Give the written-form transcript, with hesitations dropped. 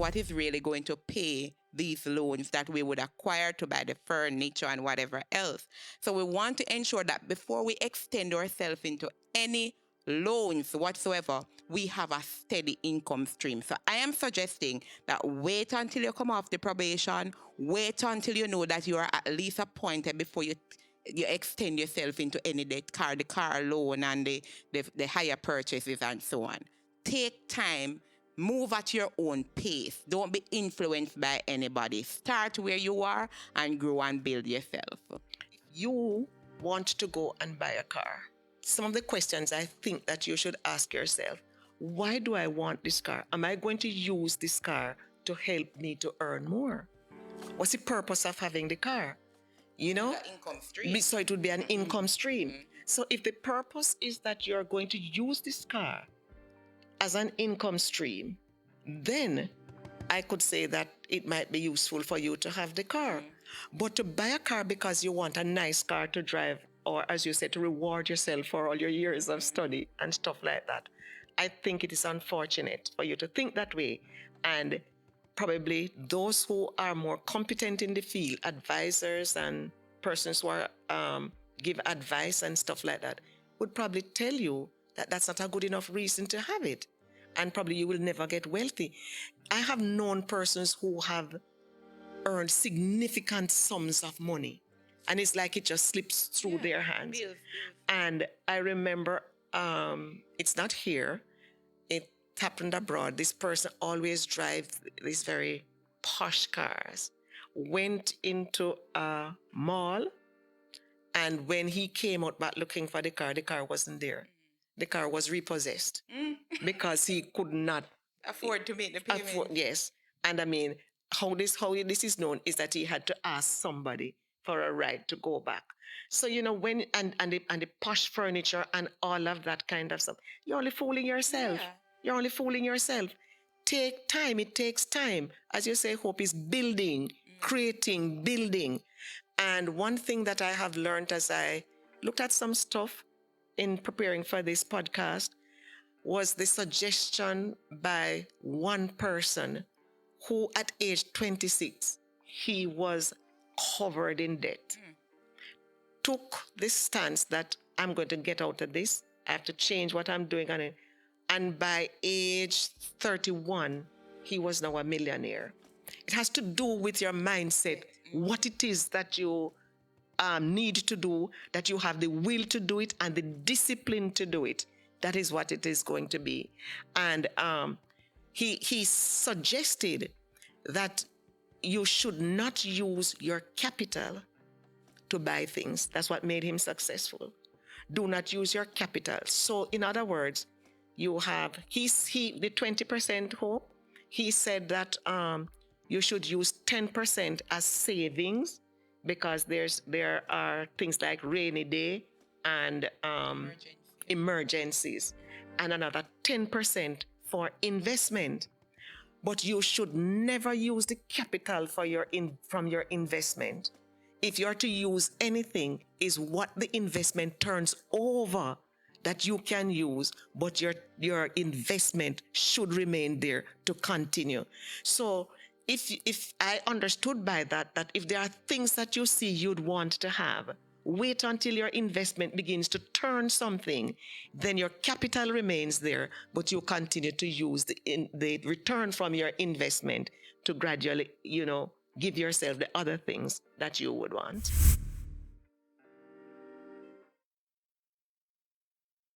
what is really going to pay these loans that we would acquire to buy the furniture and whatever else. So we want to ensure that before we extend ourselves into any loans whatsoever, we have a steady income stream. So I am suggesting that wait until you come off the probation, wait until you know that you are at least appointed before you extend yourself into any debt, the car loan and the higher purchases and so on. Take time, move at your own pace. Don't be influenced by anybody. Start where you are and grow and build yourself. You want to go and buy a car. Some of the questions I think that you should ask yourself: why do I want this car? Am I going to use this car to help me to earn more? What's the purpose of having the car? You know? Income stream. So it would be an income stream. So if the purpose is that you're going to use this car as an income stream, then I could say that it might be useful for you to have the car. But to buy a car because you want a nice car to drive, or as you said, to reward yourself for all your years of study and stuff like that, I think it is unfortunate for you to think that way. And probably those who are more competent in the field, advisors and persons who are give advice and stuff like that, would probably tell you that that's not a good enough reason to have it. And probably you will never get wealthy. I have known persons who have earned significant sums of money, and it's like it just slips through their hands. And I remember, it's not here, it happened abroad. This person always drives these very posh cars, went into a mall, and when he came out back looking for the car wasn't there. The car was repossessed because he could not afford to make the payment. Yes. And I mean, how this is known is that he had to ask somebody for a ride to go back. So, you know, when and the posh furniture and all of that kind of stuff, you're only fooling yourself. Yeah. You're only fooling yourself. Take time. It takes time. As you say, hope is building, creating, building. And one thing that I have learned as I looked at some stuff in preparing for this podcast was the suggestion by one person who at age 26, he was covered in debt. Took this stance that I'm going to get out of this. I have to change what I'm doing on it. And by age 31, he was now a millionaire. It has to do with your mindset, what it is that you need to do, that you have the will to do it and the discipline to do it. That is what it is going to be. And he suggested that you should not use your capital to buy things. That's what made him successful. Do not use your capital. So in other words, you have the 20% hope. He said that you should use 10% as savings, because there are things like rainy day and emergencies, and another 10% for investment. But you should never use the capital from your investment. If you're to use anything, is what the investment turns over that you can use, but your investment should remain there to continue. So if I understood by that if there are things that you see you'd want to have, wait until your investment begins to turn something, then your capital remains there, but you continue to use the return from your investment to gradually, give yourself the other things that you would want.